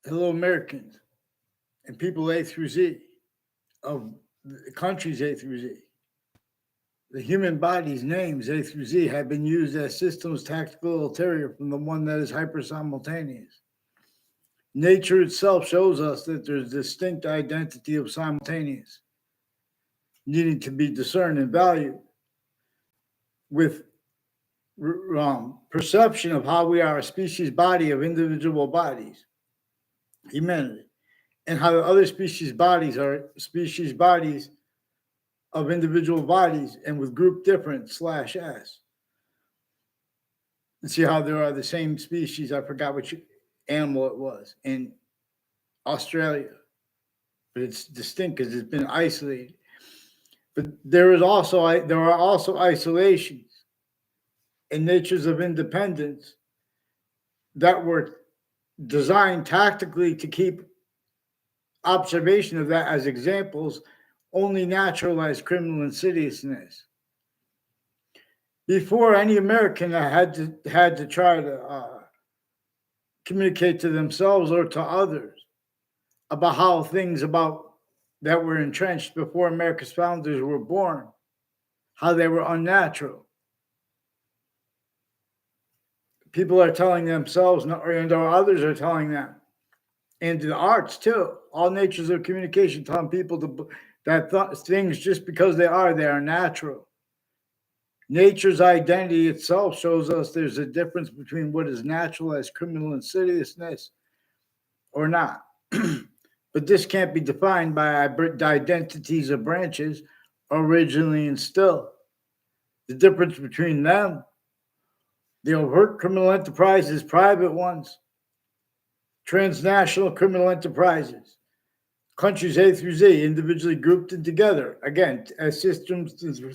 Hello, Americans and people A through Z of the countries A through Z. The human body's names A through Z have been used as systems tactical ulterior from the one that is hyper simultaneous. Nature itself shows us that there's distinct identity of simultaneous, needing to be discerned and valued with perception of how we are a species body of individual bodies, humanity, and how the other species bodies are species bodies of individual bodies and with group difference slash S. And see how there are the same species. I forgot which animal it was in Australia, but it's distinct because it's been isolated. But there are also isolations and natures of independence that were designed tactically to keep observation of that as examples only naturalized criminal insidiousness. Before any American had to try to communicate to themselves or to others about how things about that were entrenched before America's founders were born, how they were unnatural. People are telling themselves, and or others are telling them, and the arts too. All natures of communication telling people that things just because they are natural. Nature's identity itself shows us there's a difference between what is natural as criminal insidiousness or not. But this can't be defined by the identities of branches originally instilled. The difference between them, the overt criminal enterprises, private ones, transnational criminal enterprises, countries A through Z, individually grouped and together, again, as systems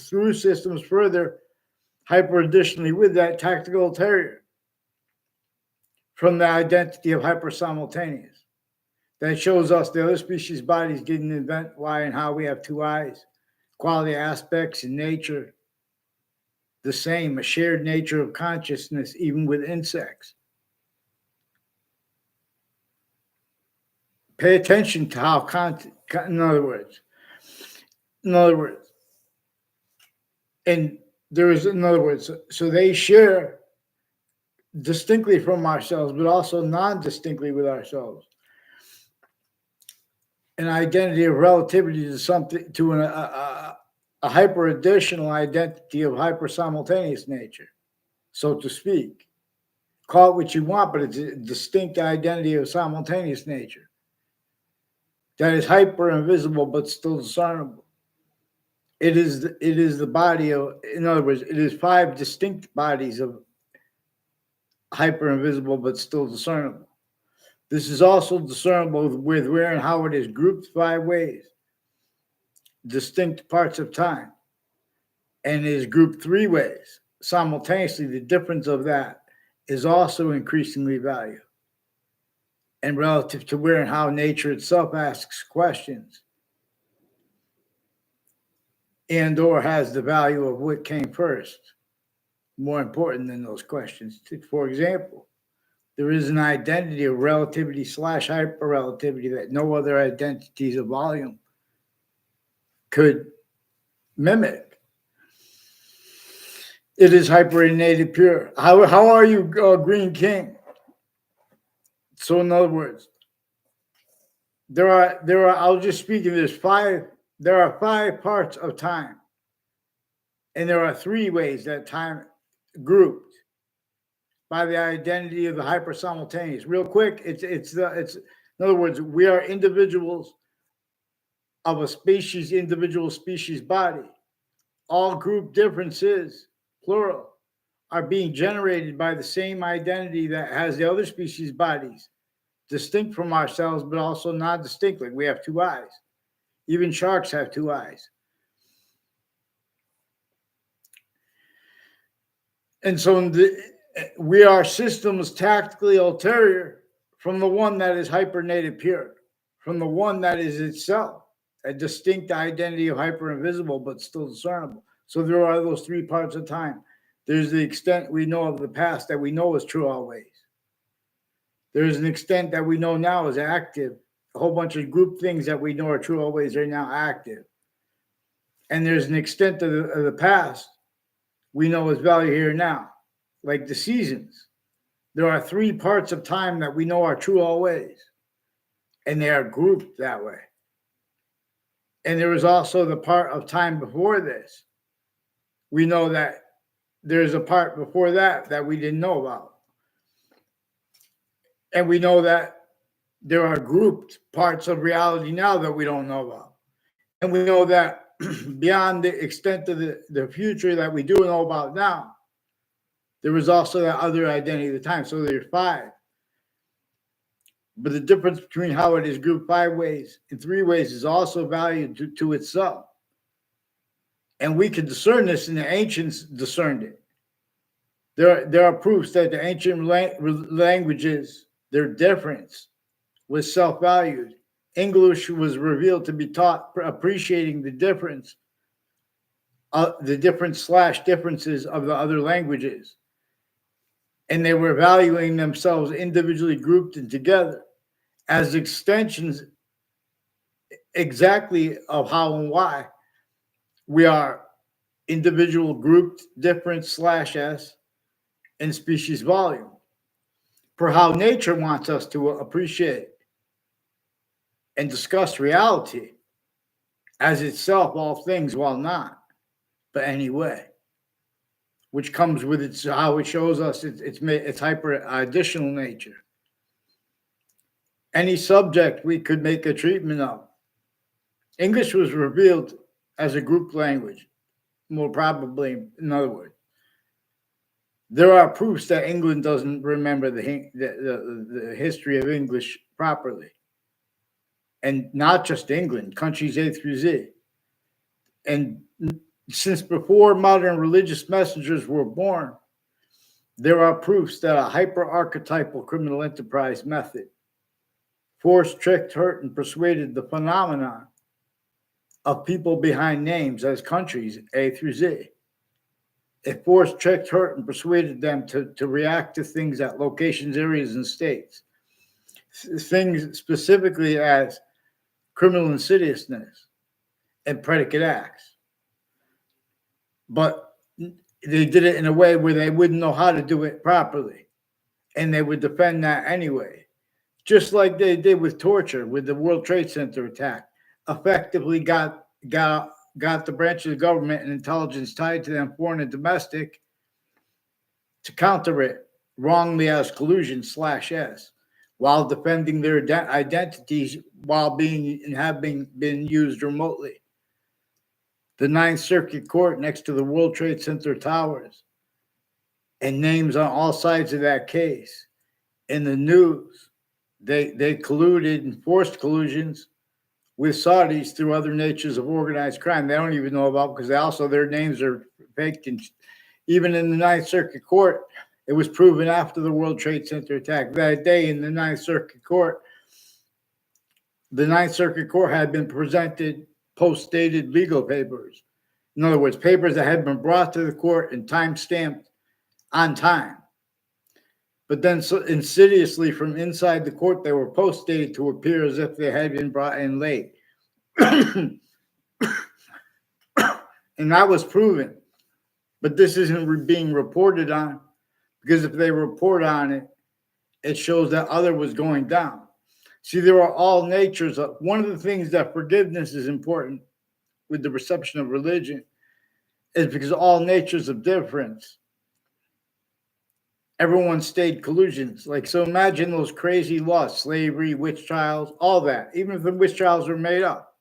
through systems further, hyper additionally with that tactical ulterior from the identity of hyper simultaneous. That shows us the other species bodies didn't invent why and how we have two eyes, quality aspects in nature, the same, a shared nature of consciousness, even with insects. Pay attention to how in other words, and there is, in other words, so they share distinctly from ourselves, but also non-distinctly with ourselves. An identity of relativity to something, to a hyper additional identity of hyper simultaneous nature, so to speak. Call it what you want, but it's a distinct identity of simultaneous nature that is hyper invisible but still discernible. It is the body of, in other words, it is five distinct bodies of hyper invisible but still discernible. This is also discernible with where and how it is grouped five ways, distinct parts of time, and is grouped three ways. Simultaneously, the difference of that is also increasingly valued. And relative to where and how nature itself asks questions and or has the value of what came first, more important than those questions. For example, there is an identity of relativity slash hyperrelativity that no other identities of volume could mimic. It is hyperinated pure. How are you, Green King? So in other words, there are. I'll just speak of this. There are five parts of time, and there are three ways that time grouped by the identity of the hyper simultaneous. Real quick, it's in other words, we are individuals of a species, individual species body. All group differences, plural, are being generated by the same identity that has the other species bodies, distinct from ourselves, but also not distinct. Like we have two eyes. Even sharks have two eyes. And so we are systems tactically ulterior from the one that is hypernated pure, from the one that is itself a distinct identity of hyper invisible, but still discernible. So there are those three parts of time. There's the extent we know of the past that we know is true always. There's an extent that we know now is active. A whole bunch of group things that we know are true always are now active. And there's an extent of the past we know is value here now, like the seasons. There are 3 parts of time that we know are true always, and they are grouped that way. And there is also the part of time before this. We know that there's a part before that that we didn't know about. And we know that there are grouped parts of reality now that we don't know about. And we know that beyond the extent of the future that we do know about now, there was also that other identity at the time. So there's 5. But the difference between how it is grouped 5 ways and 3 ways is also valued to itself. And we can discern this, and the ancients discerned it. There are proofs that the ancient languages, their difference was self-valued. English was revealed to be taught appreciating the difference, the differences of the other languages. And they were valuing themselves individually grouped and together as extensions exactly of how and why we are individual grouped difference /s and species volume, for how nature wants us to appreciate and discuss reality as itself all things while not, but anyway, which comes with its how it shows us its hyper additional nature. Any subject we could make a treatment of. English was revealed as a group language, more probably, in other words. There are proofs that England doesn't remember the history of English properly. And not just England, countries A through Z. And since before modern religious messengers were born, there are proofs that a hyper-archetypal criminal enterprise method forced, tricked, hurt, and persuaded the phenomenon of people behind names as countries A through Z. It forced, tricked, hurt, and persuaded them to react to things at locations, areas, and states. Things specifically as criminal insidiousness and predicate acts. But they did it in a way where they wouldn't know how to do it properly. And they would defend that anyway. Just like they did with torture, with the World Trade Center attack. Effectively got the branches of government and intelligence tied to them, foreign and domestic, to counter it wrongly as collusion /s, while defending their identities while having been used remotely. The Ninth Circuit Court next to the World Trade Center towers, and names on all sides of that case. In the news, they colluded and forced collusions with Saudis through other natures of organized crime they don't even know about, because their names are faked. And even in the Ninth Circuit Court, it was proven after the World Trade Center attack. That day in the Ninth Circuit Court had been presented post-dated legal papers. In other words, papers that had been brought to the court and time-stamped on time. But then insidiously from inside the court, they were post-dated to appear as if they had been brought in late. And that was proven. But this isn't being reported on, because if they report on it, it shows that other was going down. See, there are all natures of, one of the things that forgiveness is important with the reception of religion is because all natures of difference, everyone stayed collusions. Like, so imagine those crazy laws, slavery, witch trials, all that. Even if the witch trials were made up,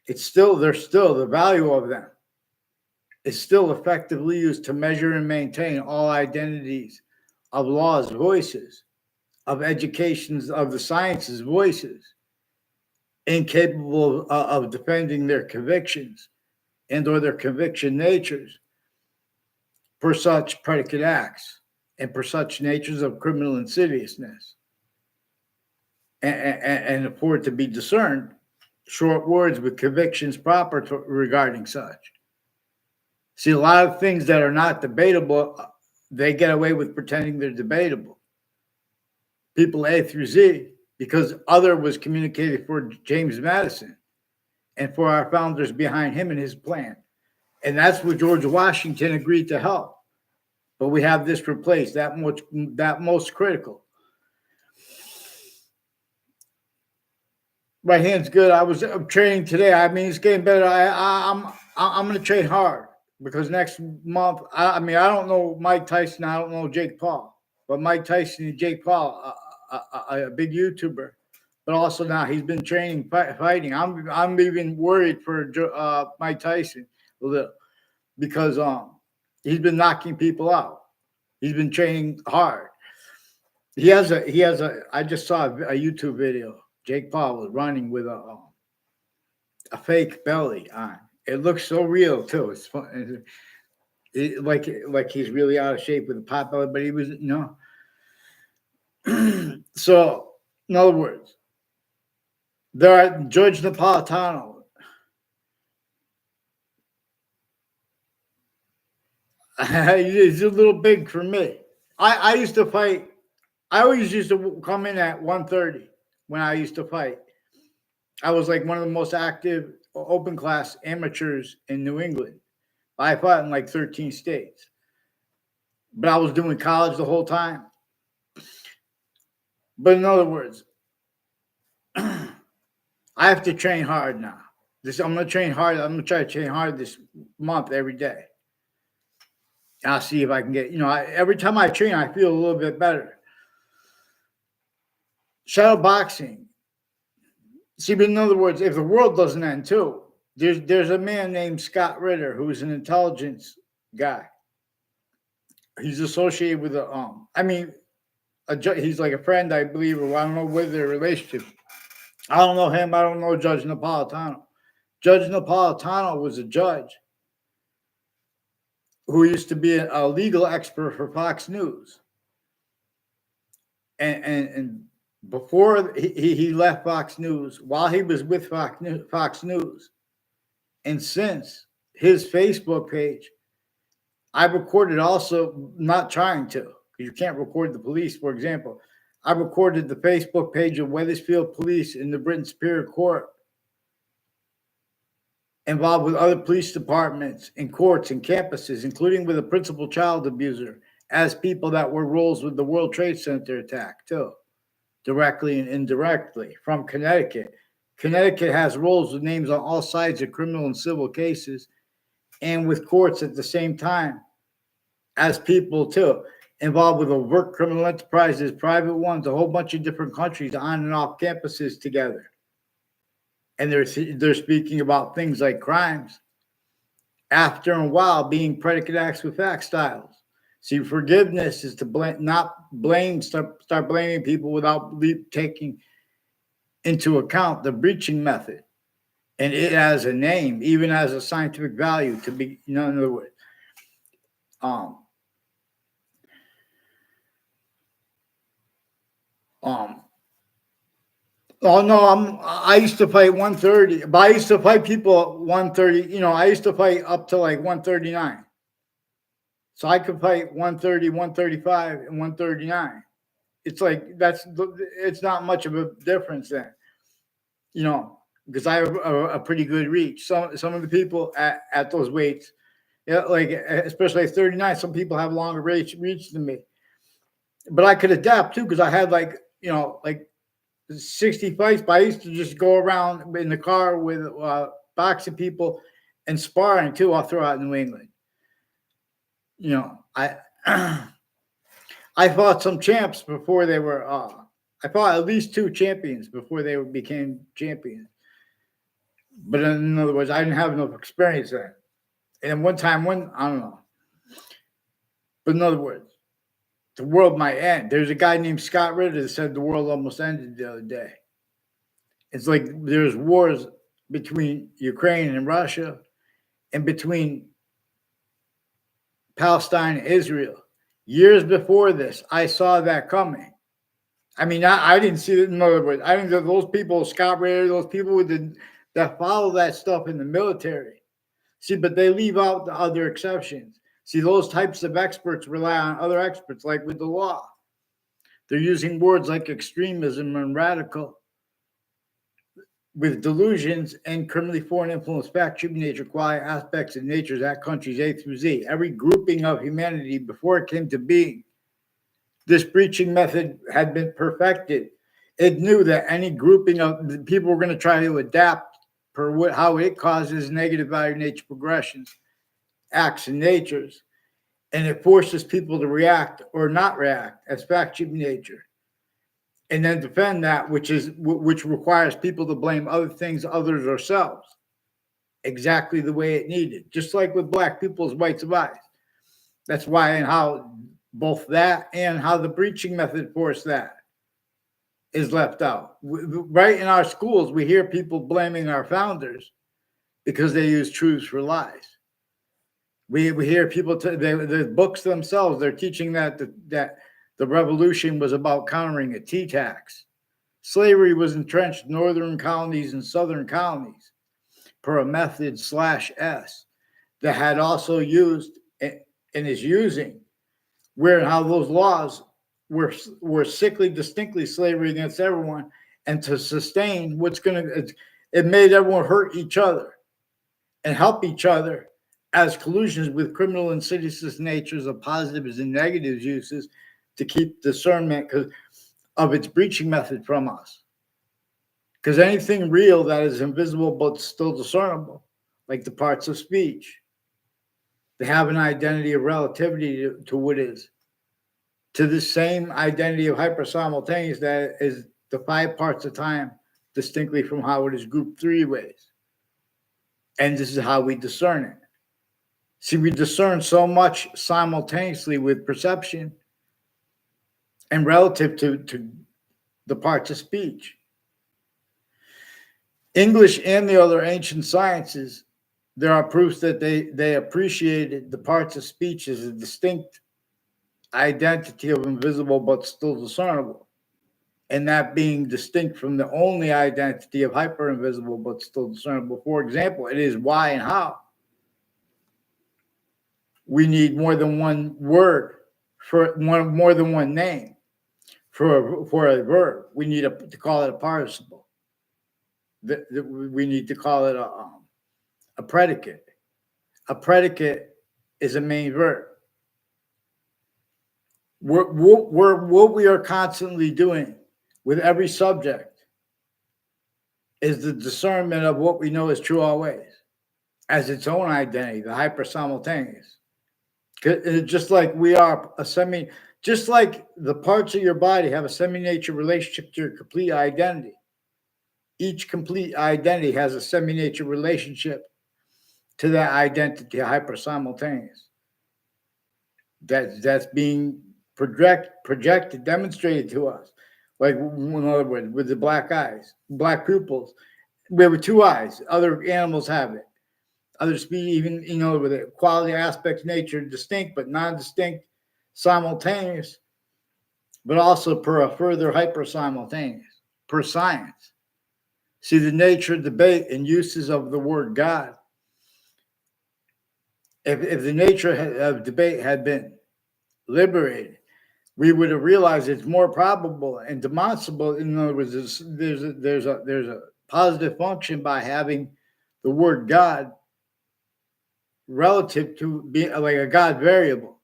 there's still the value of them is still effectively used to measure and maintain all identities of laws, voices, of educations, of the sciences, voices, incapable of defending their convictions and or their conviction natures for such predicate acts and for such natures of criminal insidiousness, and afford to be discerned short words with convictions proper regarding such. See, a lot of things that are not debatable, they get away with pretending they're debatable. people A through Z, because other was communicated for James Madison and for our founders behind him and his plan. And that's what George Washington agreed to help. But we have this replaced, that most critical. My hand's good. I'm training today. I mean, it's getting better. I'm going to train hard because next month. I mean, I don't know Mike Tyson. I don't know Jake Paul, but Mike Tyson and Jake Paul, a big YouTuber, but also now he's been training fighting. I'm even worried for Mike Tyson a little because he's been knocking people out. He's been training hard. He has a. I just saw a YouTube video. Jake Paul was running with a fake belly on. It looks so real too. It's fun. Like he's really out of shape with a pot belly, but he was, So, in other words, there are George Napolitano. He's a little big for me. I used to fight. I always used to come in at 130 when I used to fight. I was like one of the most active open class amateurs in New England. I fought in like 13 states. But I was doing college the whole time. But in other words, I have to train hard now. I'm going to train hard. I'm going to try to train hard this month every day. And I'll see if I can get, every time I train, I feel a little bit better. Shadow boxing. See, but in other words, if the world doesn't end too, there's a man named Scott Ritter who's an intelligence guy. He's associated with he's like a friend, I believe, or I don't know whether their relationship. I don't know him. I don't know Judge Napolitano. Judge Napolitano was a judge who used to be a legal expert for Fox News. And before he left Fox News, while he was with Fox News, and since his Facebook page, I recorded also, not trying to, because you can't record the police, for example. I recorded the Facebook page of Wethersfield Police in the Britain Superior Court, involved with other police departments and courts and campuses, including with a principal child abuser, as people that were roles with the World Trade Center attack, too, directly and indirectly, from Connecticut. Connecticut has roles with names on all sides of criminal and civil cases, and with courts at the same time as people, too, involved with overt criminal enterprises, private ones, a whole bunch of different countries on and off campuses together. And they're speaking about things like crimes after and while being predicate acts with fact styles. See, forgiveness is to start blaming people without taking into account the breaching method. And it has a name, even has a scientific value to be, in other words. Oh no, I used to fight 130, but I used to fight people at 130. I used to fight up to like 139. So I could fight 130, 135, and 139. It's like it's not much of a difference then, because I have a pretty good reach. Some of the people at those weights, like especially at 39, some people have longer reach than me. But I could adapt too, because I had like 60 fights, but I used to just go around in the car with boxing people and sparring too all throughout New England. I fought some champs before they were. I fought at least 2 champions before they became champions. But in other words, I didn't have enough experience there. And one time, I don't know. But in other words, the world might end. There's a guy named Scott Ritter that said the world almost ended the other day. It's like there's wars between Ukraine and Russia and between Palestine and Israel. Years before this, I saw that coming. I mean, I didn't see it. In other words, I think that those people, Scott Ritter, those people that follow that stuff in the military, see, but they leave out the other exceptions. See, those types of experts rely on other experts, like with the law. They're using words like extremism and radical with delusions and criminally foreign influence, fact, human nature, quality, aspects of nature's that country's A through Z. Every grouping of humanity before it came to being, this breaching method had been perfected. It knew that any grouping of people were going to try to adapt per how it causes negative value nature progressions, acts, and natures. And it forces people to react or not react as fact, human nature. And then defend that which requires people to blame other things, others, or selves, exactly the way it needed. Just like with black people's whites of eyes. That's why and how both that and how the breaching method forced that is left out. Right in our schools, we hear people blaming our founders because they use truths for lies. We hear people, the books themselves, they're teaching that the revolution was about countering a tea tax. Slavery was entrenched in northern colonies and southern colonies per a method /S that had also used and is using where and how those laws were sickly, distinctly slavery against everyone, and to sustain it made everyone hurt each other and help each other as collusions with criminal insidious natures of positives and negatives uses to keep discernment of its breaching method from us. Because anything real that is invisible but still discernible, like the parts of speech, they have an identity of relativity to what is, to the same identity of hyper-simultaneous that is the 5 parts of time distinctly from how it is grouped 3 ways. And this is how we discern it. See, we discern so much simultaneously with perception and relative to the parts of speech. English and the other ancient sciences, there are proofs that they appreciated the parts of speech as a distinct identity of invisible but still discernible, and that being distinct from the only identity of hyper-invisible but still discernible. For example, it is why and how we need more than one word for more than one name for a verb. We need to call it a participle. We need to call it a predicate. A predicate is a main verb. What we are constantly doing with every subject is the discernment of what we know is true always as its own identity, the hyper-simultaneous. Just like we are just like the parts of your body have a semi-nature relationship to your complete identity. Each complete identity has a semi-nature relationship to that identity, hyper-simultaneous. That's being projected, demonstrated to us. Like, in other words, with the black eyes, black pupils, we have 2 eyes. Other animals have it. Other species, even, with the quality aspects, nature, distinct but non-distinct, simultaneous, but also per a further hyper-simultaneous, per science. See, the nature, debate, and uses of the word God. If the nature of debate had been liberated, we would have realized it's more probable and demonstrable. In other words, there's a positive function by having the word God relative to being like a God variable.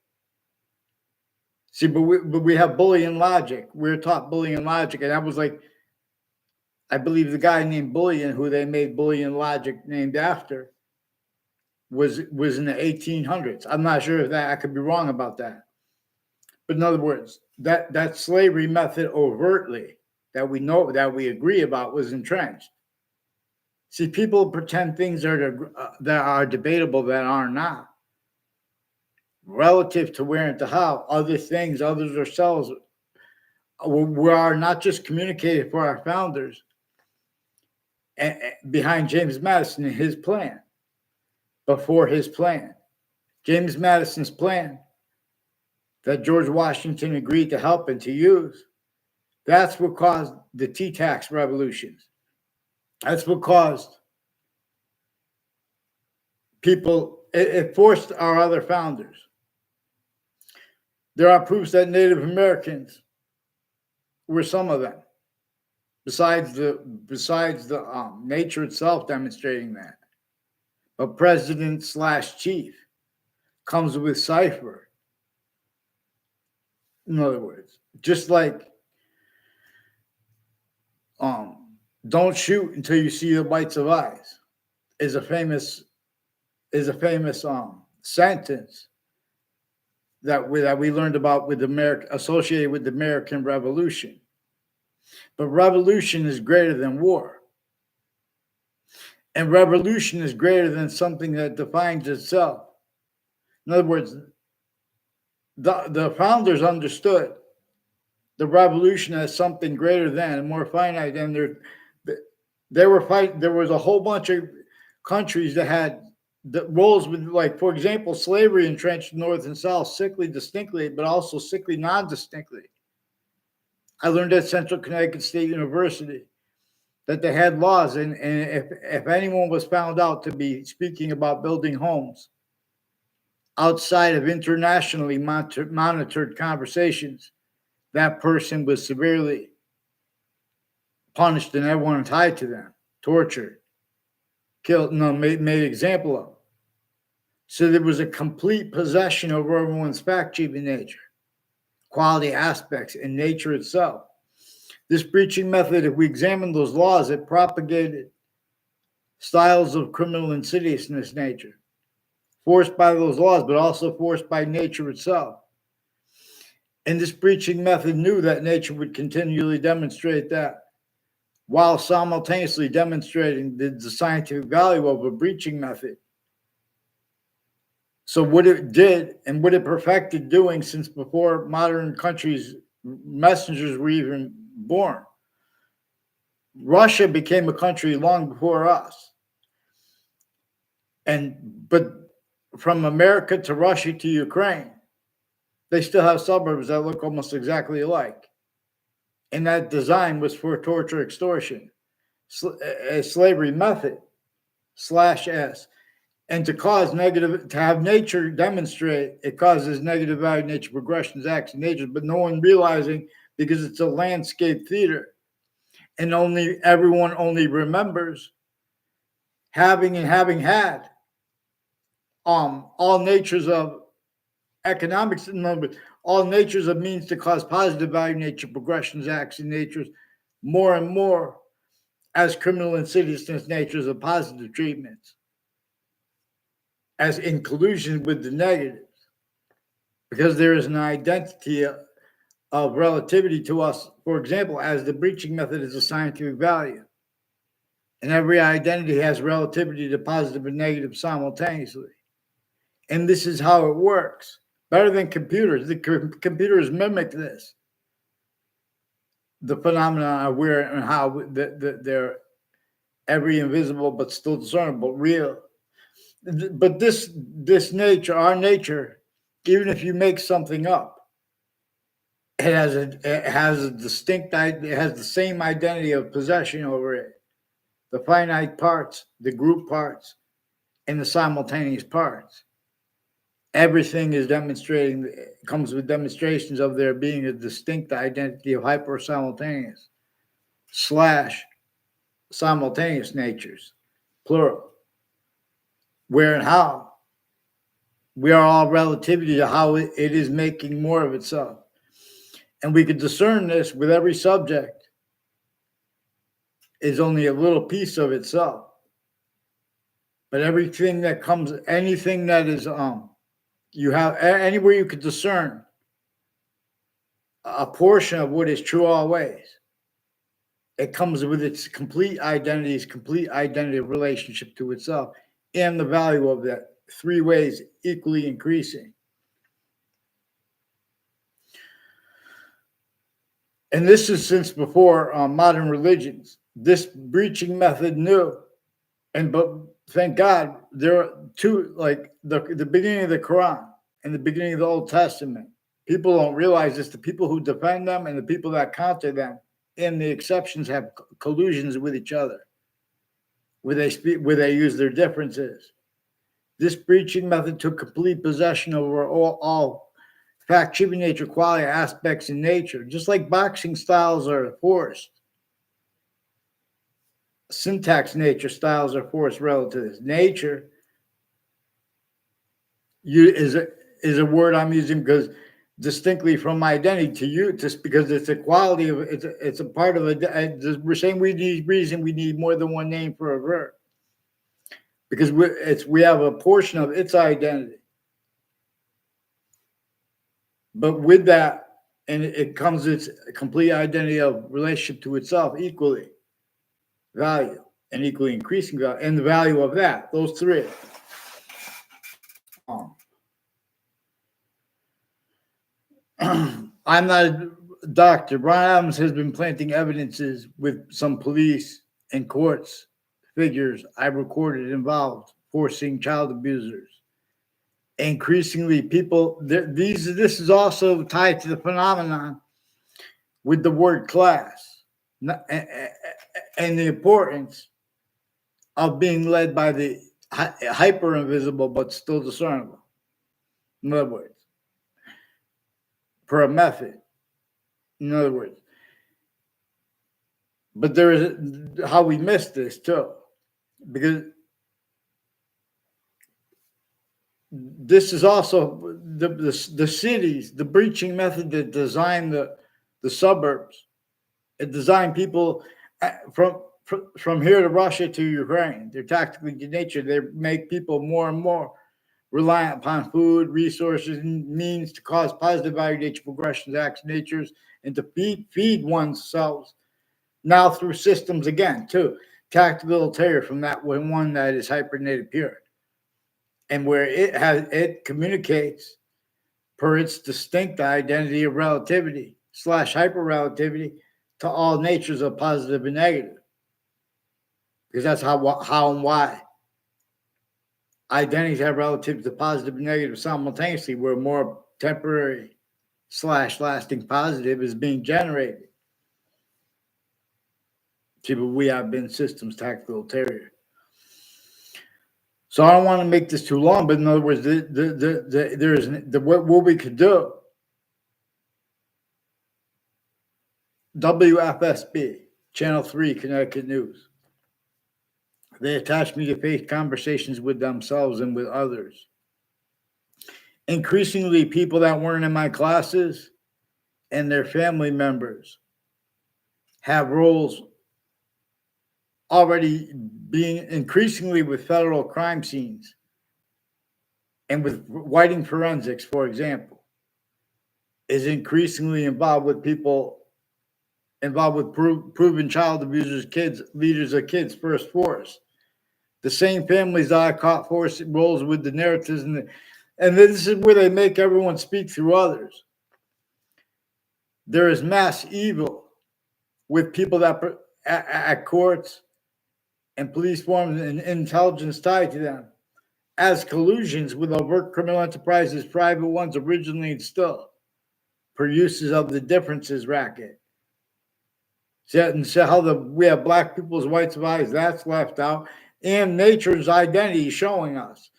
See, but we have Boolean logic. We're taught Boolean logic, and that was like, I believe the guy named Boolean, who they made Boolean logic named after, was in the 1800s. I'm not sure if that, I could be wrong about that. But in other words, that slavery method overtly that we know, that we agree about, was entrenched. See, people pretend things that are debatable that are not. Relative to where and to how, other things, others, ourselves, we are not just communicated for our founders and behind James Madison and his plan, but for his plan. James Madison's plan that George Washington agreed to help and to use, that's what caused the tea tax revolutions. That's what caused people, it forced our other founders. There are proofs that Native Americans were some of them. Besides the nature itself demonstrating that. But president/chief comes with cipher. In other words, just like don't shoot until you see the whites of eyes is a famous sentence that we learned about with associated with the American Revolution. But revolution is greater than war. And revolution is greater than something that defines itself. In other words, the founders understood the revolution as something greater than and more finite. And they were fighting. There was a whole bunch of countries that had the roles with, like, for example, slavery entrenched North and South sickly distinctly, but also sickly non-distinctly. I learned at Central Connecticut State University that they had laws, and if anyone was found out to be speaking about building homes outside of internationally monitored conversations, that person was severely punished and everyone tied to them, tortured, killed, made example of. So there was a complete possession over everyone's fact-achieving nature, quality aspects, and nature itself. This breaching method, if we examine those laws, it propagated styles of criminal insidiousness nature, forced by those laws, but also forced by nature itself. And this breaching method knew that nature would continually demonstrate that, while simultaneously demonstrating the scientific value of a breaching method. So what it did and what it perfected doing since before modern countries' messengers were even born. Russia became a country long before us. But from America to Russia to Ukraine, they still have suburbs that look almost exactly alike. And that design was for torture, extortion, a slavery method /S. And to have nature demonstrate, it causes negative value nature progressions, acts, and natures, but no one realizing, because it's a landscape theater. And everyone only remembers having had all natures of economics, all natures of means to cause positive value nature progressions, acts, and natures more and more as criminal insidiousness natures of positive treatments, as in collusion with the negatives, because there is an identity of relativity to us. For example, as the breaching method is a scientific value, and every identity has relativity to positive and negative simultaneously. And this is how it works. Better than computers. The computers mimic this. The phenomena are where and how they're every invisible but still discernible, real. But this nature, our nature, even if you make something up, it has the same identity of possession over it. The finite parts, the group parts, and the simultaneous parts. Everything is comes with demonstrations of there being a distinct identity of hyper-simultaneous / simultaneous natures, plural. Where and how we are all relativity to how it is making more of itself. And we could discern this with every subject is only a little piece of itself. But everything that comes, anything that is, you have anywhere you could discern a portion of what is true always. It comes with its complete identity of relationship to itself, and the value of that 3 ways equally increasing. And this is since before modern religions. This breaching method knew, but thank God there are 2, like the beginning of the Quran and the beginning of the Old Testament. People don't realize this. The people who defend them and the people that counter them, and the exceptions, have collusions with each other, where they use their differences. This breaching method took complete possession over all fact, achieving nature, quality aspects in nature, just like boxing styles are forced. Syntax nature styles are forced relative to this. Nature is a word I'm using because distinctly from my identity to you, just because it's a quality of it's a part of it. We're saying we need more than one name for a verb because we have a portion of its identity. But with that, and it comes its complete identity of relationship to itself, equally value and equally increasing value, and the value of that, those three. I'm not a doctor. Brian Adams has been planting evidences with some police and courts figures I recorded involved forcing child abusers. Increasingly, people, this is also tied to the phenomenon with the word class and the importance of being led by the hyper invisible but still discernible. In other words, per a method. In other words, but there is how we miss this too, because this is also the cities, the breaching method that designed the suburbs. It designed people from here to Russia to Ukraine. They're tactically in nature. They make people more and more reliant upon food, resources, and means to cause positive value nature progressions, acts, natures, and to feed oneself. Now through systems again, too, tactical ulterior from that one that is hypernative period, and where it communicates per its distinct identity of relativity / hyper relativity to all natures of positive and negative, because that's how and why identities have relative to positive and negative simultaneously, where more temporary / lasting positive is being generated. People, we have been systems tactical ulterior. So I don't want to make this too long, but in other words, what we could do. WFSB, Channel 3, Connecticut News. They attach me to face conversations with themselves and with others. Increasingly, people that weren't in my classes and their family members have roles already being increasingly with federal crime scenes and with whiting forensics, for example, is increasingly involved with people involved with proven child abusers, leaders of kids, first force. The same families that I caught force roles with the narratives, and this is where they make everyone speak through others. There is mass evil with people that at courts and police forms and intelligence tied to them as collusions with overt criminal enterprises, private ones originally and still, per uses of the differences racket. And so how we have black people's whites of eyes, that's left out, and nature's identity showing us.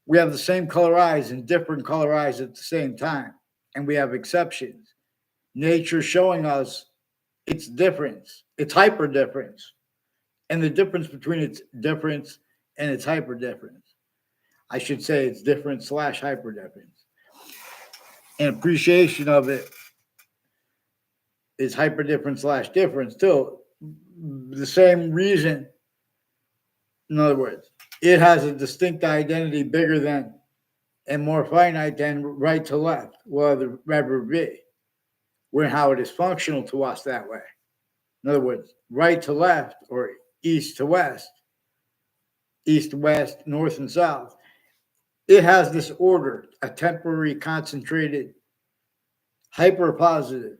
We have the same color eyes and different color eyes at the same time, and we have exceptions. Nature showing us its difference, its hyper difference, and the difference between its difference and its hyper difference. I should say it's difference / hyper difference. And appreciation of it is hyper difference / difference too. The same reason. In other words, it has a distinct identity bigger than and more finite than right to left will ever be. Where how it is functional to us that way. In other words, right to left or east to west, north and south. It has this order, a temporary, concentrated, hyper-positive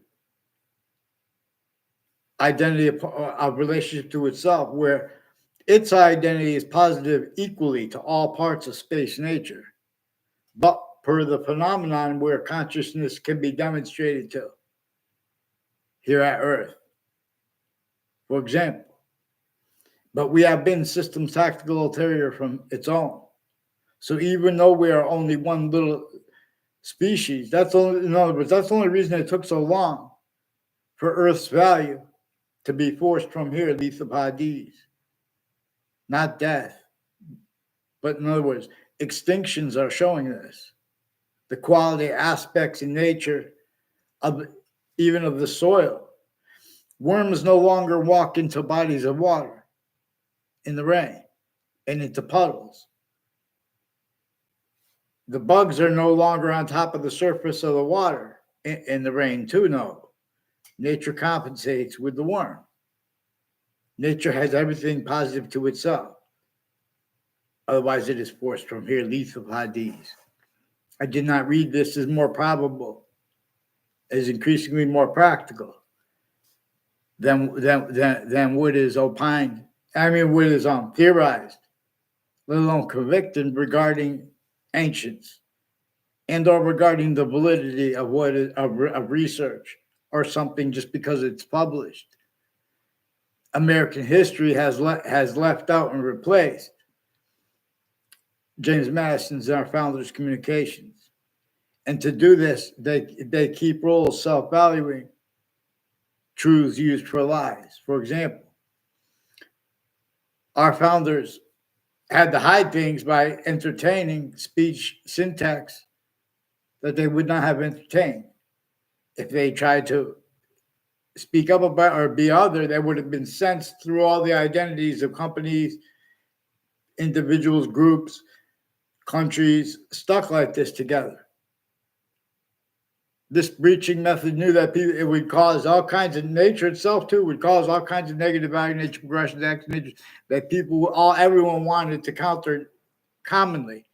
identity of relationship to itself, where its identity is positive equally to all parts of space nature, but per the phenomenon where consciousness can be demonstrated to here at Earth, for example. But we have been systems tactical ulterior from its own. So even though we are only one little species. That's only, in other words, that's the only reason it took so long for Earth's value to be forced from here, lethal Hades. Not death. But in other words, extinctions are showing this. The quality aspects in nature of even of the soil. Worms no longer walk into bodies of water in the rain and into puddles. The bugs are no longer on top of the surface of the water in the rain, too. No. Nature compensates with the worm. Nature has everything positive to itself. Otherwise, it is forced from here, lethal Hades. I did not read this as more probable, as increasingly more practical than what is opined. I mean, what is theorized, let alone convicted regarding ancients, and or regarding the validity of what is of research or something just because it's published. American history has left out and replaced James Madison's and our founders' communications. And to do this, they keep roles self-valuing truths used for lies. For example, our founders had to hide things by entertaining speech syntax that they would not have entertained. If they tried to speak up about or be other, they would have been sensed through all the identities of companies, individuals, groups, countries, stuck like this together. This breaching method knew that it would cause all kinds of nature itself too would cause all kinds of negative value nature progressions that everyone wanted to counter commonly,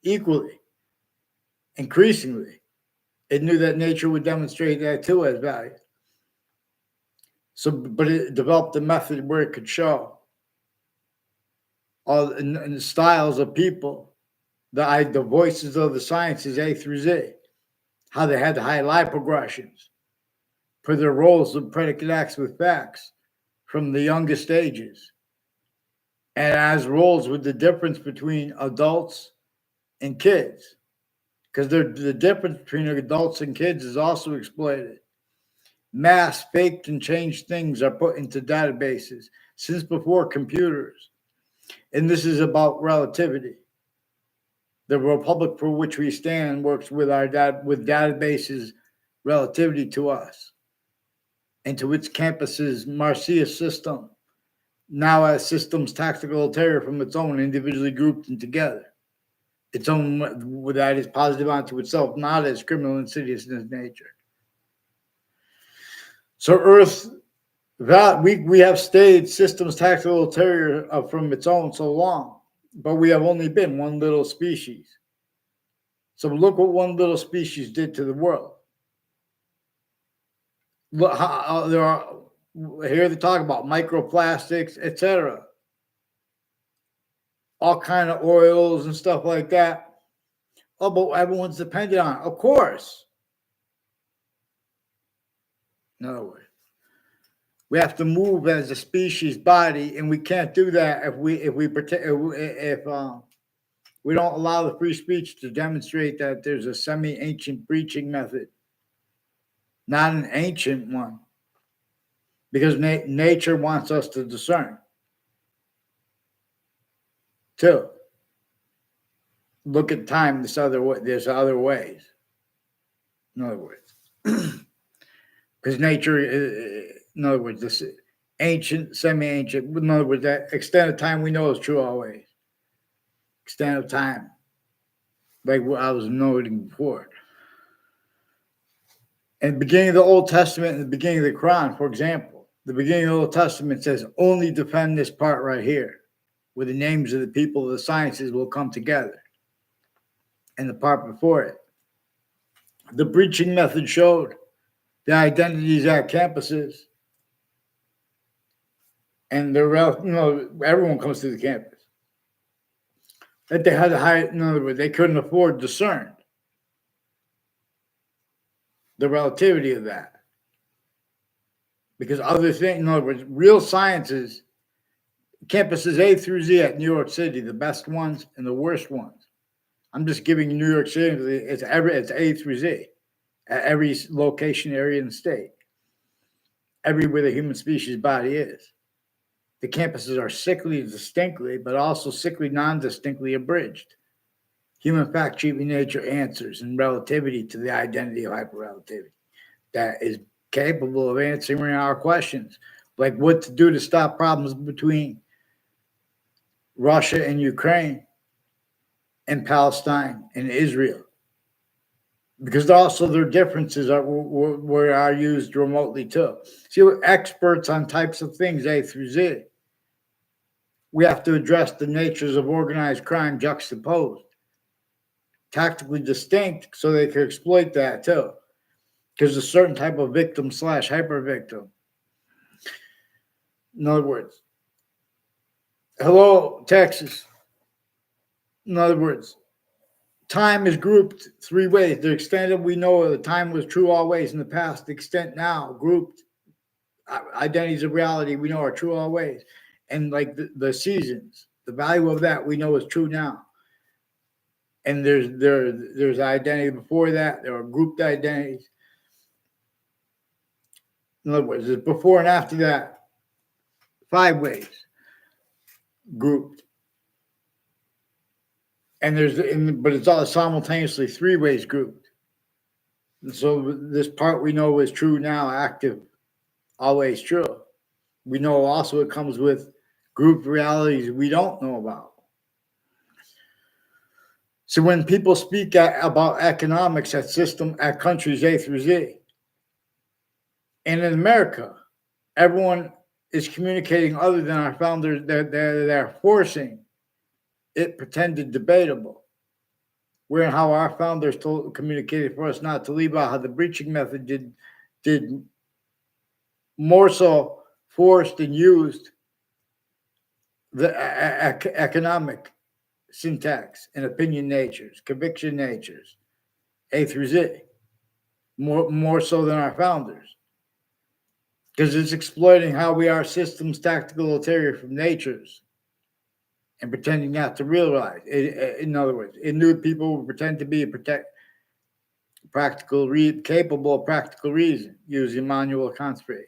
equally, increasingly. It knew that nature would demonstrate that too as value. So, but it developed a method where it could show all in the styles of people, the voices of the sciences A through Z. How they had to hide lie progressions for their roles of predicate acts with facts from the youngest ages. And as roles with the difference between adults and kids. Because the difference between adults and kids is also exploited. Mass, faked, and changed things are put into databases since before computers. And this is about relativity. The republic for which we stand works with with databases relativity to us and to its campus's Marcia system, now as systems tactical ulterior from its own individually grouped and together. Its own that is positive unto itself, not as criminal insidiousness nature. So Earth, we have stayed systems tactical ulterior from its own so long, but we have only been one little species. So look what one little species did to the world. Look how there are here they talk about microplastics, etc. All kind of oils and stuff like that. Oh, but everyone's dependent on it. Of course. In other words, we have to move as a species body, and we can't do that if we don't allow the free speech to demonstrate that there's a semi-ancient breaching method, not an ancient one, because nature wants us to discern. Too. Look at time there's other ways. In other words, because nature, in other words, this ancient, semi-ancient, in other words, that extent of time we know is true always. Extent of time, like what I was noting before. In the beginning of the Old Testament and the beginning of the Quran, for example, the beginning of the Old Testament says, only defend this part right here, where the names of the people of the sciences will come together. And the part before it. The breaching method showed the identities at campuses. And everyone comes to the campus. That they had to hide, in other words, they couldn't afford to discern the relativity of that. Because other things, in other words, real sciences, campuses A through Z at New York City, the best ones and the worst ones, I'm just giving you New York City. It's A through Z at every location area in the state, everywhere the human species body is. The campuses are sickly distinctly, but also sickly non-distinctly abridged. Human fact treatment nature answers in relativity to the identity of hyperrelativity that is capable of answering our questions, like what to do to stop problems between Russia and Ukraine and Palestine and Israel. Because also their differences are used remotely too. See, we're experts on types of things A through Z. We have to address the natures of organized crime juxtaposed, tactically distinct, so they can exploit that too. Because a certain type of victim / hyper victim. In other words, hello, Texas. In other words, time is grouped three ways. The extent that we know the time was true always in the past, the extent now grouped identities of reality we know are true always. And like the seasons, the value of that we know is true now. And there's identity before that. There are grouped identities. In other words, there's before and after that, 5 ways grouped. And but it's all simultaneously 3 ways grouped. And so this part we know is true now, active, always true. We know also it comes with grouped realities we don't know about. So when people speak about economics at countries A through Z, and in America, everyone is communicating other than our founders. They're forcing it pretended debatable. Where how our founders communicated for us not to leave out how the breaching method did more so forced and used the economic syntax and opinion natures, conviction natures, A through Z, more so than our founders. Because it's exploiting how we are systems tactical ulterior from natures and pretending not to realize. In other words, it knew people would pretend to be capable of practical reason, using Immanuel Kant's phrase,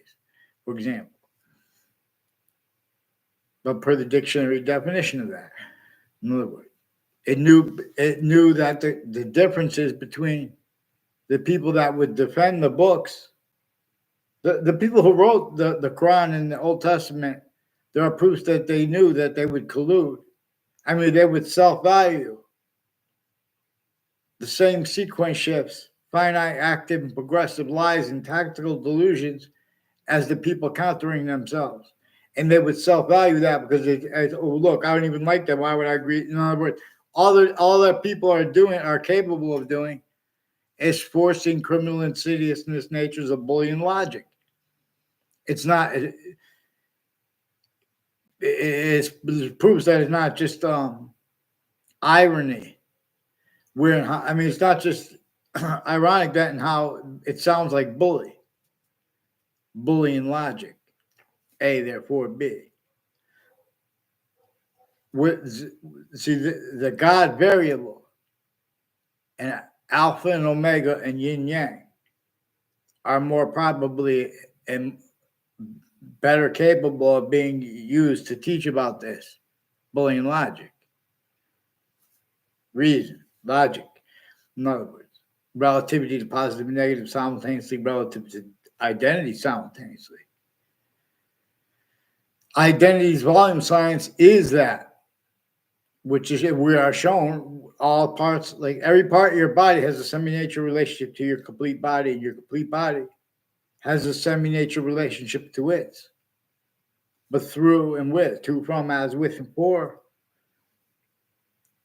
for example. But per the dictionary definition of that, in other words, it knew that the differences between the people that would defend the books, the people who wrote the Quran and the Old Testament, there are proofs that they knew that they would collude. I mean, they would self-value the same sequence shifts, finite, active, and progressive lies and tactical delusions as the people countering themselves. And they would self-value that because oh, look, I don't even like that. Why would I agree? In other words, all that people are capable of doing is forcing criminal insidiousness natures of Boolean logic. It's not. It proves that it's not just irony. It's not just ironic that in how it sounds like Boolean logic. A, therefore B. See, the God variable and alpha and omega and yin yang are more probably and better capable of being used to teach about this Boolean logic, reason, logic. In other words, relativity to positive and negative simultaneously, relative to identity simultaneously. Identity's volume science is that, which is we are shown all parts, like every part of your body has a semi-nature relationship to your complete body, and your complete body has a semi-nature relationship to it. But through and with, to, from, as, with, and for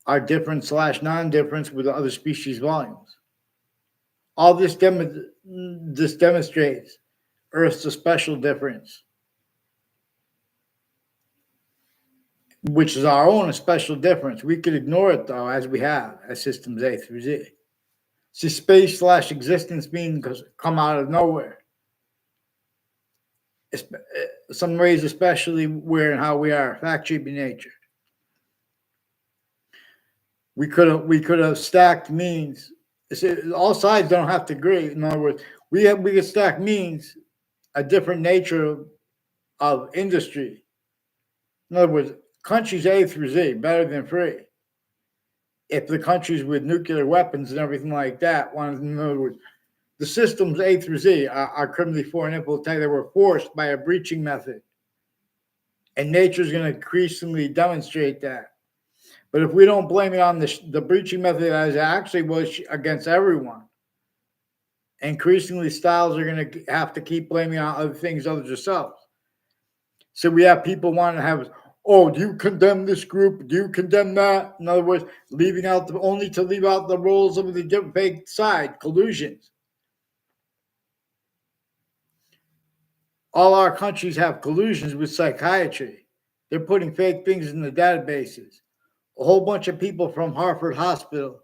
are different / non-difference with other species volumes. All this demonstrates Earth's a special difference, which is our own special difference. We could ignore it, though, as we have, as systems A through Z. See, space / existence being come out of nowhere. Some ways, especially where and how we are, fact treatment nature. we could have stacked means. All sides don't have to agree. In other words, we could stack means a different nature of industry. In other words, countries A through Z better than free. If the countries with nuclear weapons and everything like that wanted, in other words, the systems A through Z are criminally foreign infiltrated. They were forced by a breaching method, and nature's going to increasingly demonstrate that. But if we don't blame it on the breaching method as it actually was against everyone, increasingly styles are going to have to keep blaming on other things other than themselves. So we have people wanting to have, oh, do you condemn this group? Do you condemn that? In other words, leaving out only to leave out the roles of the different fake side collusions. All our countries have collusions with psychiatry. They're putting fake things in the databases. A whole bunch of people from Harvard Hospital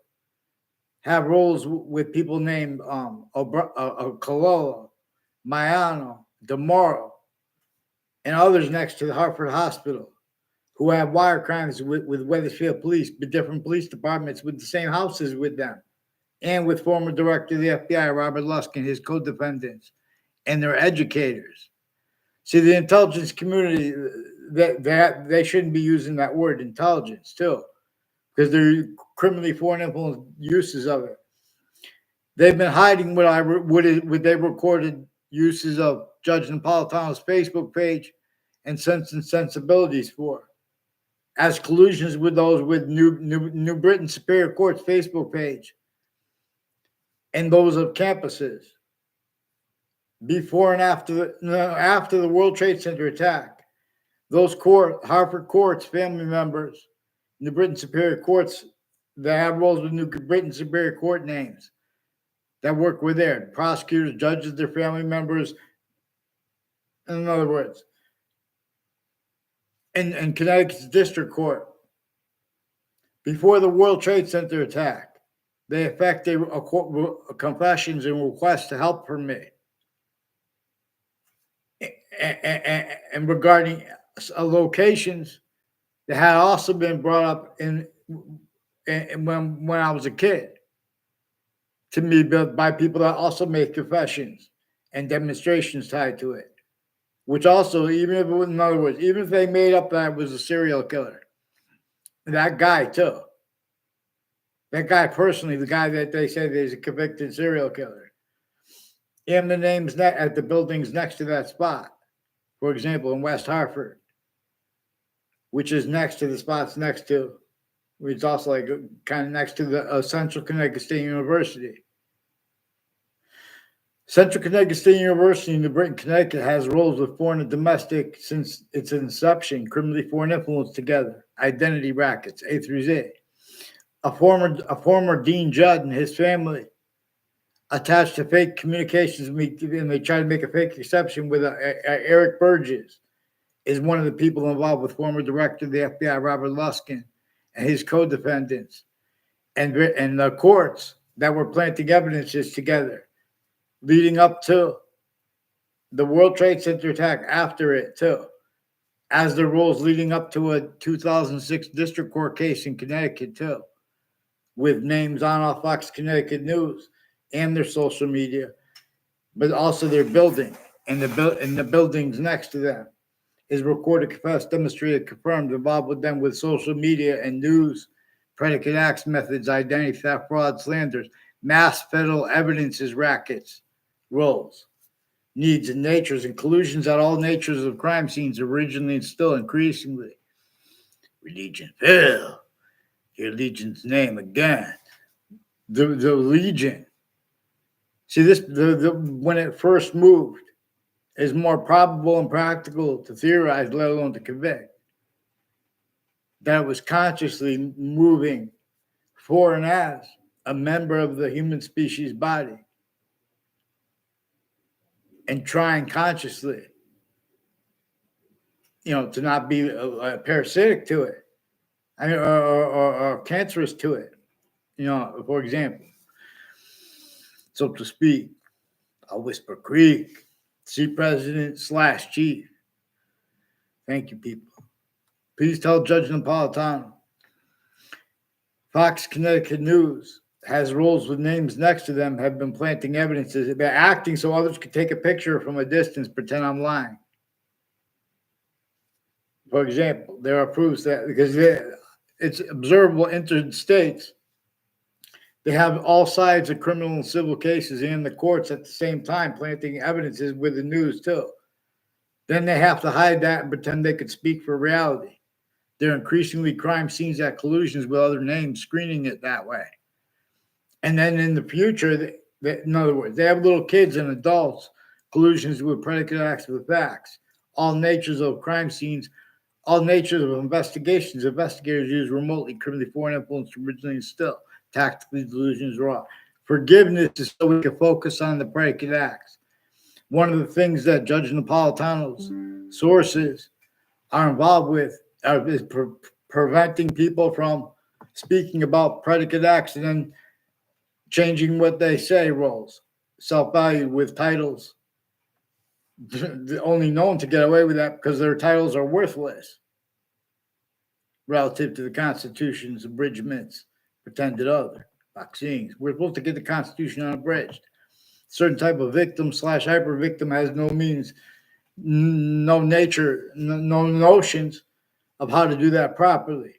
have roles with people named Cololo, Mayano, DeMoro, and others next to the Harvard Hospital who have wire crimes with Wethersfield Police, but different police departments with the same houses with them, and with former director of the FBI, Robert Lusk, and his co-defendants, and their educators. See, the intelligence community, they shouldn't be using that word intelligence, too, because they're criminally foreign influence uses of it. They've been hiding what they recorded uses of Judge Napolitano's Facebook page and Sense and Sensibilities for, as collusions with those with New Britain Superior Court's Facebook page and those of campuses before and after the World Trade Center attack. Those Harvard courts, family members, New Britain Superior Courts that have roles with New Britain Superior Court names that work with there, prosecutors, judges, their family members. In other words, in Connecticut's district court, before the World Trade Center attack, they effected confessions and requests to help from me. And regarding locations that had also been brought up in when I was a kid to me by people that also made confessions and demonstrations tied to it, which also, even if it was, in other words, even if they made up that it was a serial killer, that guy too, that guy personally, the guy that they said is a convicted serial killer, and the names at the buildings next to that spot, for example, in West Hartford, which is next to the spots next to, it's also like kind of next to the Central Connecticut State University. Central Connecticut State University in New Britain, Connecticut has roles with foreign and domestic since its inception, criminally foreign influence together, identity rackets, A through Z. A former Dean Judd and his family attached to fake communications, and they tried to make a fake exception with Eric Burgess is one of the people involved with former director of the FBI, Robert Luskin, and his co-defendants, and the courts that were planting evidences together, leading up to the World Trade Center attack, after it too, as the rules leading up to a 2006 district court case in Connecticut too, with names on Fox Connecticut News and their social media, but also their building and the buildings next to them is recorded, confessed, demonstrated, confirmed, involved with them with social media and news, predicate acts, methods, identity theft, fraud, slanders, mass federal evidences, rackets, roles, needs, and natures, and collusions at all natures of crime scenes, originally and still increasingly. Religion fell. Your legion's name again. The legion. See, this when it first moved, is more probable and practical to theorize, let alone to convict, that it was consciously moving for and as a member of the human species body and trying consciously, to not be parasitic to it, I mean, or cancerous to it, for example. So to speak, a Whisper Creek, Seat President / Chief. Thank you, people. Please tell Judge Napolitano Fox Connecticut News has rolls with names next to them, have been planting evidences. They're acting so others could take a picture from a distance, pretend I'm lying. For example, there are proofs that because it's observable interstates, they have all sides of criminal and civil cases in the courts at the same time, planting evidences with the news too. Then they have to hide that and pretend they could speak for reality. They're increasingly crime scenes at collusions with other names, screening it that way. And then in the future, in other words, they have little kids and adults, collusions with predicate acts with facts, all natures of crime scenes, all natures of investigations. Investigators use remotely criminally foreign influence originally and still. Tactically, delusions raw. Forgiveness is so we can focus on the predicate acts. One of the things that Judge Napolitano's sources are involved with is preventing people from speaking about predicate acts and then changing what they say roles, self-value with titles. They're only known to get away with that because their titles are worthless relative to the Constitution's abridgments, pretended other vaccines. We're supposed to get the Constitution unabridged. Certain type of victim / hyper victim has no means, no nature, no notions of how to do that properly.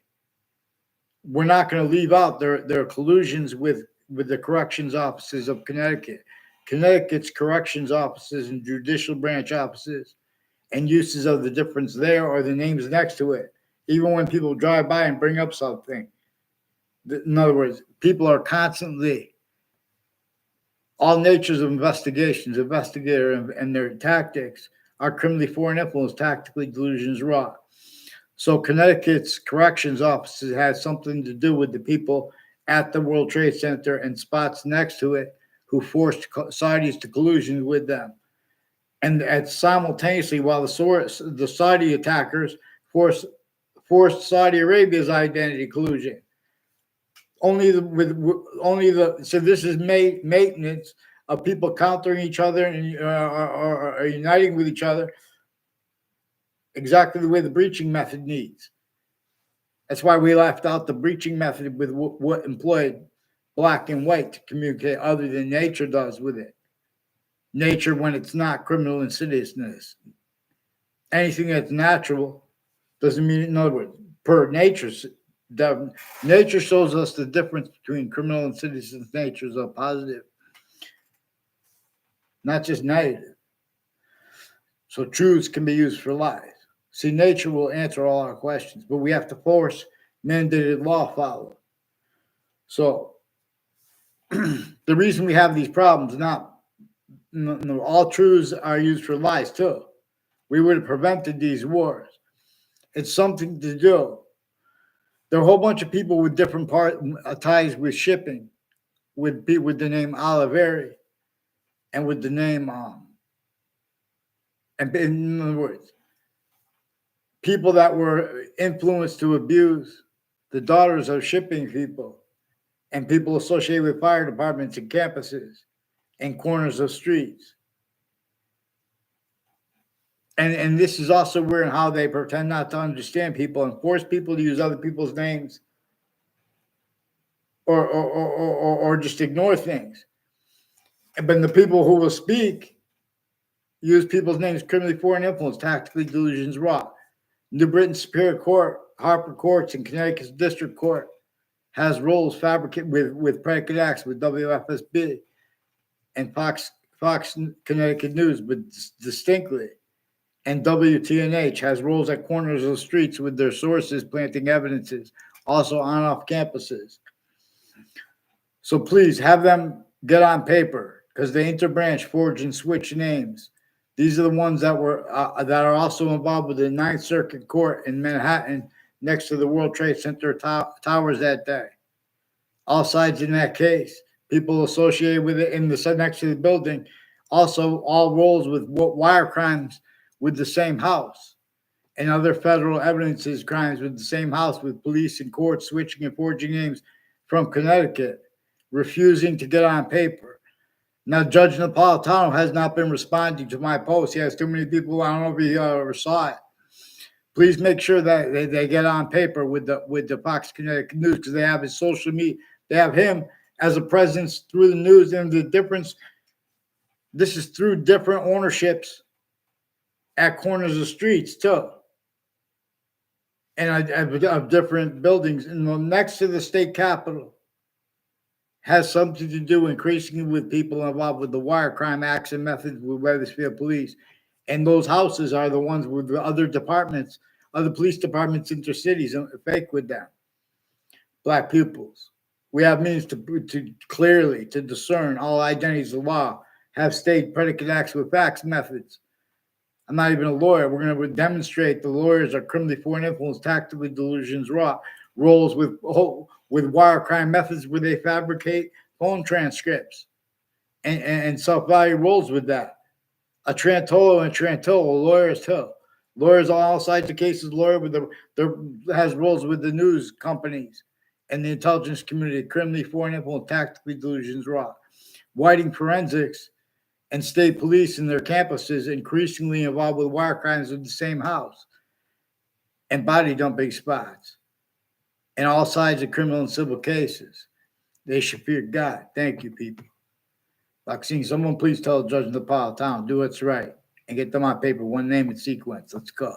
We're not going to leave out their collusions with the corrections offices of Connecticut. Connecticut's corrections offices and judicial branch offices and uses of the difference there or the names next to it. Even when people drive by and bring up something. In other words, people are constantly, all natures of investigations, investigator and their tactics are criminally foreign influence, tactically delusions raw. So Connecticut's corrections offices had something to do with the people at the World Trade Center and spots next to it who forced Saudis to collusion with them. And simultaneously, while the Saudi attackers forced Saudi Arabia's identity collusion. So this is maintenance of people countering each other and are uniting with each other exactly the way the breaching method needs. That's why we left out the breaching method with what employed black and white to communicate other than nature does with it. Nature when it's not criminal insidiousness. Anything that's natural doesn't mean, in other words, per nature, nature shows us the difference between criminal and citizen natures of positive, not just negative. So truths can be used for lies. See, nature will answer all our questions, but we have to force mandated law follow. So the reason we have these problems, all truths are used for lies too. We would have prevented these wars. It's something to do. There are a whole bunch of people with different ties with shipping, with the name Oliveri, and with the name, and in other words, people that were influenced to abuse the daughters of shipping people and people associated with fire departments and campuses and corners of streets. And this is also weird in how they pretend not to understand people and force people to use other people's names or just ignore things. But the people who will speak use people's names criminally foreign influence, tactically delusions raw. New Britain Superior Court, Harper Courts, and Connecticut's District Court has roles fabricated with predicate acts with WFSB and Fox Connecticut News, but distinctly. And WTNH has roles at corners of the streets with their sources planting evidences, also on off campuses. So please have them get on paper because they interbranch, forge, and switch names. These are the ones that are also involved with the Ninth Circuit Court in Manhattan next to the World Trade Center towers that day. All sides in that case, people associated with it in the next to the building, also all roles with wire crimes with the same house and other federal evidences crimes with the same house with police and courts switching and forging names from Connecticut, refusing to get on paper. Now, Judge Napolitano has not been responding to my post. He has too many people. I don't know if he ever saw it. Please make sure that they get on paper with the Fox Connecticut News, because they have his social media. They have him as a presence through the news, and the difference. This is through different ownerships at corners of streets too, and of different buildings. And next to the state capitol has something to do increasingly with people involved with the wire crime acts and methods with Wethersfield Police. And those houses are the ones with the other departments, other police departments, intercities, and fake with them. Black pupils. We have means to clearly to discern all identities of law, have state predicate acts with facts methods. I'm not even a lawyer. We're going to demonstrate the lawyers are criminally foreign influence, tactically delusions, roles with wire crime methods where they fabricate phone transcripts and self-value roles with that. A Trantolo and a Trantolo, lawyers too. Lawyers on all sides of cases, lawyer with has roles with the news companies and the intelligence community, criminally foreign influence, tactically delusions, whiting forensics, and state police in their campuses increasingly involved with wire crimes in the same house and body dumping spots and all sides of criminal and civil cases. They should fear God. Thank you, people. Vaccine, someone please tell the judge in the Napolitano, do what's right and get them on paper, one name and sequence. Let's go.